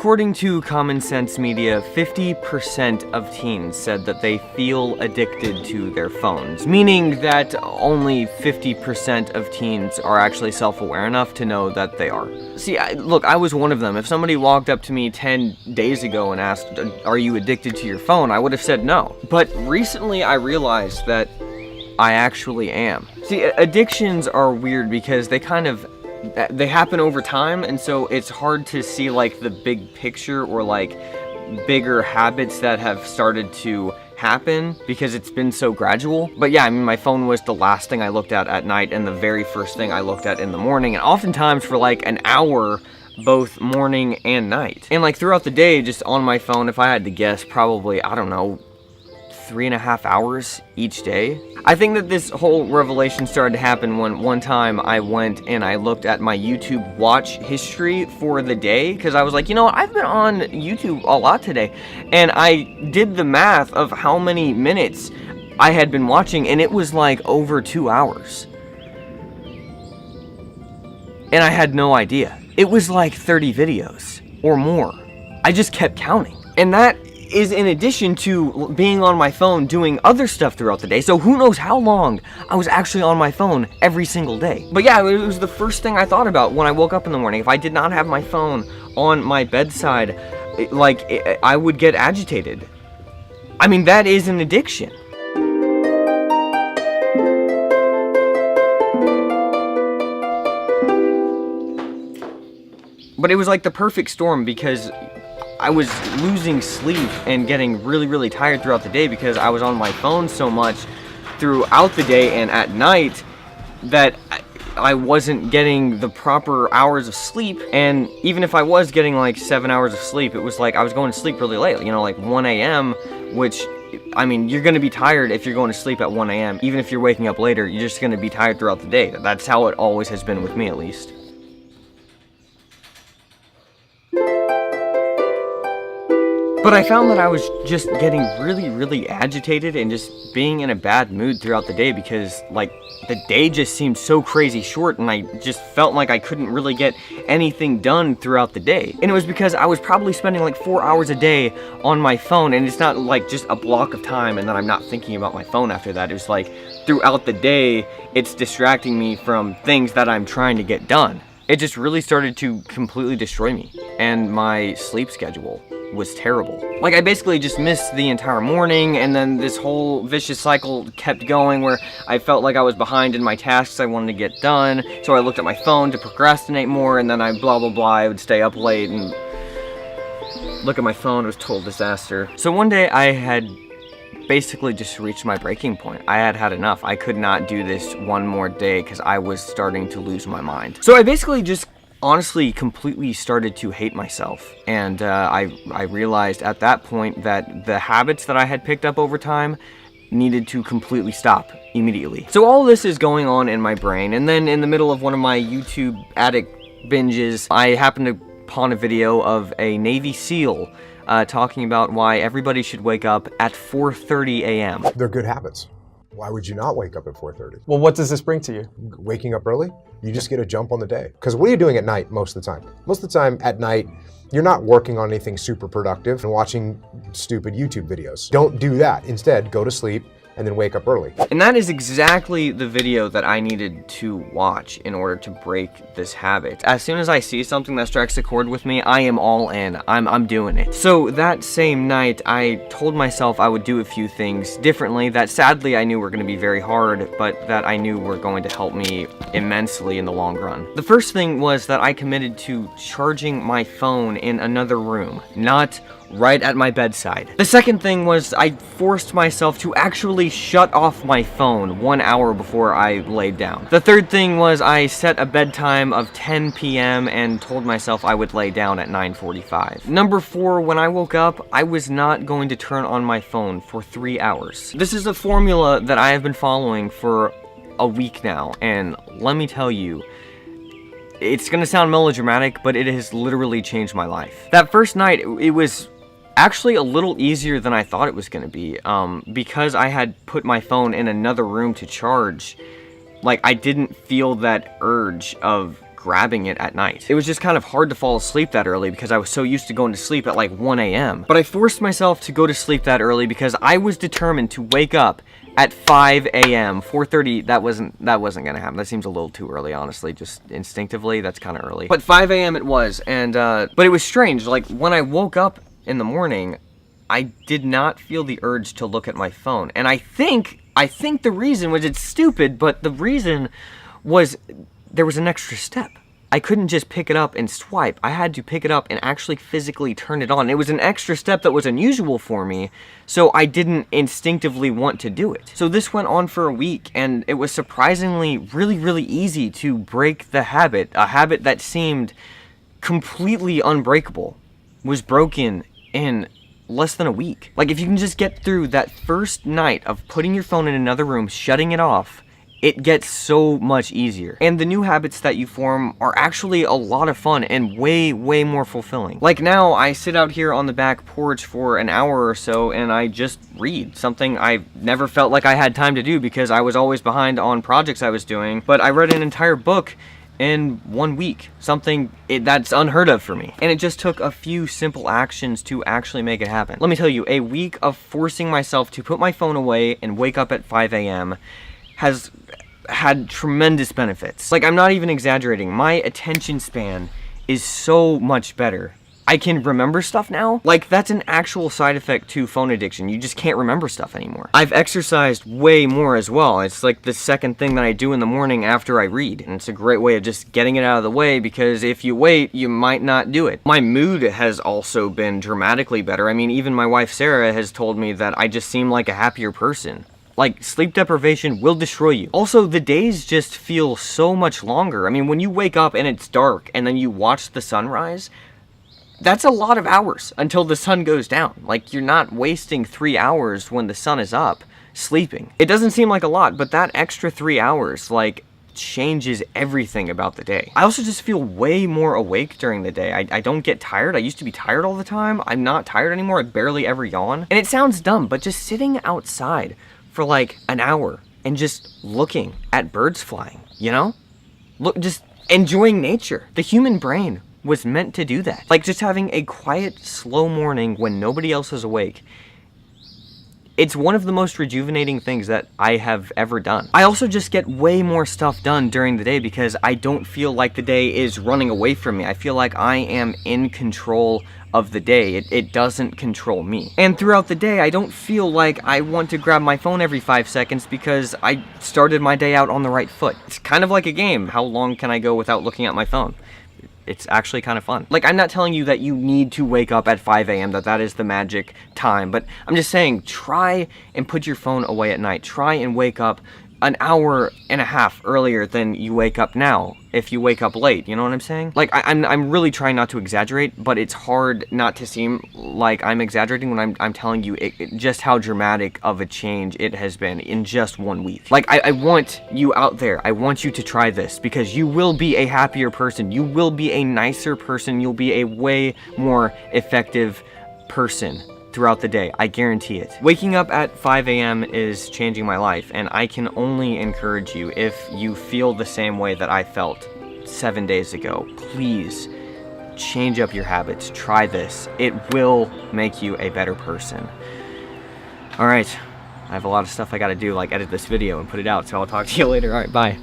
according to Common Sense Media, 50% of teens said that they feel addicted to their phones, meaning that only 50% of teens are actually self-aware enough to know that they are. See, look, I was one of them. If somebody walked up to me 10 days ago and asked, "Are you addicted to your phone?" I would have said no. But recently I realized that I actually am. See, addictions are weird because they happen over time, and so it's hard to see like the big picture or like bigger habits that have started to happen because it's been so gradual. But yeah, I mean, my phone was the last thing I looked at night and the very first thing I looked at in the morning, and oftentimes for like an hour both morning and night. And like throughout the day, just on my phone, if I had to guess, probably, I don't know, 3.5 hours each day. I think that this whole revelation started to happen when one time I went and I looked at my YouTube watch history for the day, because I was like, you know what, I've been on YouTube a lot today, and I did the math of how many minutes I had been watching, and it was like over 2 hours. And I had no idea. It was like 30 videos or more. I just kept counting. And that is in addition to being on my phone doing other stuff throughout the day, so who knows how long I was actually on my phone every single day. But yeah, it was the first thing I thought about when I woke up in the morning. If I did not have my phone on my bedside, I would get agitated. I mean, that is an addiction. But it was like the perfect storm because I was losing sleep and getting really, really tired throughout the day because I was on my phone so much throughout the day and at night that I wasn't getting the proper hours of sleep. And even if I was getting like 7 hours of sleep, it was like I was going to sleep really late, you know, like 1 a.m., which, I mean, you're going to be tired if you're going to sleep at 1 a.m. Even if you're waking up later, you're just going to be tired throughout the day. That's how it always has been with me, at least. But I found that I was just getting really, really agitated and just being in a bad mood throughout the day because, like, the day just seemed so crazy short, and I just felt like I couldn't really get anything done throughout the day. And it was because I was probably spending like 4 hours a day on my phone, and it's not like just a block of time and then I'm not thinking about my phone after that. It was like throughout the day, it's distracting me from things that I'm trying to get done. It just really started to completely destroy me, and my sleep schedule was terrible. Like, I basically just missed the entire morning, and then this whole vicious cycle kept going where I felt like I was behind in my tasks I wanted to get done, so I looked at my phone to procrastinate more, and then I blah blah blah, I would stay up late and look at my phone. It was a total disaster. So one day I had basically just reached my breaking point. I had had enough. I could not do this one more day because I was starting to lose my mind. So I basically just honestly completely started to hate myself, and I realized at that point that the habits that I had picked up over time needed to completely stop immediately. So all this is going on in my brain, and then in the middle of one of my YouTube addict binges, I happened upon a video of a Navy SEAL talking about why everybody should wake up at 4:30 a.m. They're good habits. Why would you not wake up at 4:30? Well, what does this bring to you? Waking up early, you just get a jump on the day. Because what are you doing at night most of the time? Most of the time at night, you're not working on anything super productive and watching stupid YouTube videos. Don't do that. Instead, go to sleep and then wake up early. And that is exactly the video that I needed to watch in order to break this habit. As soon as I see something that strikes a chord with me, I am all in. I'm doing it. So that same night, I told myself I would do a few things differently that sadly I knew were going to be very hard, but that I knew were going to help me immensely in the long run. The first thing was that I committed to charging my phone in another room, not right at my bedside. The second thing was I forced myself to actually shut off my phone 1 hour before I laid down. The third thing was I set a bedtime of 10 p.m. and told myself I would lay down at 9:45. Number 4, when I woke up, I was not going to turn on my phone for 3 hours. This is a formula that I have been following for a week now, and let me tell you, it's gonna sound melodramatic, but it has literally changed my life. That first night, it was actually a little easier than I thought it was going to be, because I had put my phone in another room to charge. Like, I didn't feel that urge of grabbing it at night. It was just kind of hard to fall asleep that early because I was so used to going to sleep at like 1 a.m. But I forced myself to go to sleep that early because I was determined to wake up at 5 a.m. 4:30, that wasn't gonna happen. That seems a little too early, honestly. Just instinctively, that's kind of early. But 5 a.m. it was, and but it was strange. Like when I woke up in the morning, I did not feel the urge to look at my phone. And I think the reason was, it's stupid, but the reason was there was an extra step. I couldn't just pick it up and swipe. I had to pick it up and actually physically turn it on. It was an extra step that was unusual for me, so I didn't instinctively want to do it. So this went on for a week, and it was surprisingly really, really easy to break the habit. A habit that seemed completely unbreakable was broken in less than a week. Like, if you can just get through that first night of putting your phone in another room, shutting it off, it gets so much easier. And the new habits that you form are actually a lot of fun and way, way more fulfilling. Like now, I sit out here on the back porch for an hour or so and I just read, something I never felt like I had time to do because I was always behind on projects I was doing. But I read an entire book in 1 week, something that's unheard of for me. And it just took a few simple actions to actually make it happen. Let me tell you, a week of forcing myself to put my phone away and wake up at 5 a.m. has had tremendous benefits. Like, I'm not even exaggerating. My attention span is so much better. I can remember stuff now. Like, that's an actual side effect to phone addiction. You just can't remember stuff anymore. I've exercised way more as well. It's like the second thing that I do in the morning after I read. And it's a great way of just getting it out of the way, because if you wait, you might not do it. My mood has also been dramatically better. I mean, even my wife Sarah has told me that I just seem like a happier person. Like, sleep deprivation will destroy you. Also, the days just feel so much longer. I mean, when you wake up and it's dark and then you watch the sunrise, that's a lot of hours until the sun goes down. Like, you're not wasting 3 hours when the sun is up sleeping. It doesn't seem like a lot, but that extra 3 hours, like, changes everything about the day. I also just feel way more awake during the day. I don't get tired. I used to be tired all the time. I'm not tired anymore. I barely ever yawn. And it sounds dumb, but just sitting outside for like an hour and just looking at birds flying, you know? Look, just enjoying nature. The human brain was meant to do that. Like, just having a quiet, slow morning when nobody else is awake. It's one of the most rejuvenating things that I have ever done. I also just get way more stuff done during the day because I don't feel like the day is running away from me. I feel like I am in control of the day. It doesn't control me. And throughout the day, I don't feel like I want to grab my phone every 5 seconds because I started my day out on the right foot. It's kind of like a game. How long can I go without looking at my phone? It's actually kind of fun. Like, I'm not telling you that you need to wake up at 5 a.m., that is the magic time, but I'm just saying, try and put your phone away at night. Try and wake up an hour and a half earlier than you wake up now, if you wake up late, you know what I'm saying? Like, I'm really trying not to exaggerate, but it's hard not to seem like I'm exaggerating when I'm telling you just how dramatic of a change it has been in just 1 week. Like, I want you out there, I want you to try this, because you will be a happier person, you will be a nicer person, you'll be a way more effective person throughout the day. I guarantee it. Waking up at 5 a.m. is changing my life, and I can only encourage you, if you feel the same way that I felt 7 days ago, please change up your habits. Try this. It will make you a better person. All right, I have a lot of stuff I gotta do, like edit this video and put it out, so I'll talk to you later. All right, bye.